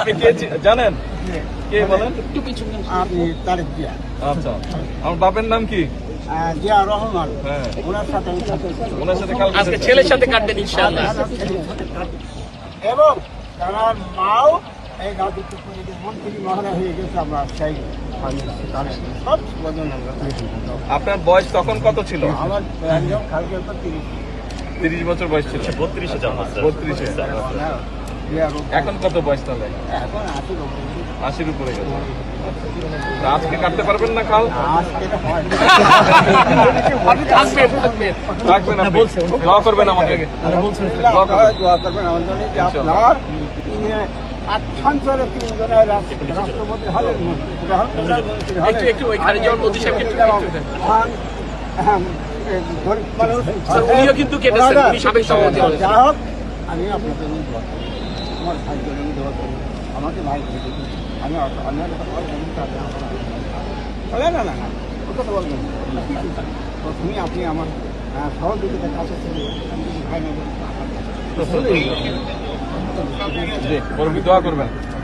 আপনি কে জানেন? কে বলেন? আপনি তারিখ দিয়া আচ্ছা, আমার বাপের নাম কি? জিয়া রহমান। হ্যাঁ, ওনার সাথে ওনার সাথে কালকে আজকে ছেলের সাথে কাটবেন ইনশাআল্লাহ। এবং তার মাও এই গাজীপুর মন্ত্রী মহোদয় হয়ে গেছে। আমরা সেই সব বদল আমরা আপনার বয়স তখন কত ছিল? আমার কালকে 30 বছর বয়স ছিল। 32-এ জন্ম। 32-এ। এখন কত বয়স তাহলে? এখন 80-র উপরে গেছে। তা আজকে কাটতে পারবেন না কাল? রাখবেন আপনি। দোয়া করবেন আমাকে। দোয়া করবেন আমার জন্য যে আপনার আচ্ছাঞ্চলে 3 জনের রাষ্ট্রপতি হলেন। একটু ওই খারিজ মোদি সাহেবকে একটু গরিব মানুষ উনিও কিন্তু কেটেছেন, উনি সাবেক সভাপতি হলেন। যা হোক, আমি আপনার জন্য দোয়া করি, আমার ভাইয়ের জন্য দোয়া করি, আমাকে ভাই করে দিন। আমি অন্যের কথা বলবেন না, না, ও কথা বলবেন প্রথমেই আপনি আমার সহযোগিতার কাছে ছিল, আমি যদি ভাই না বলি জি, দোয়া করবেন।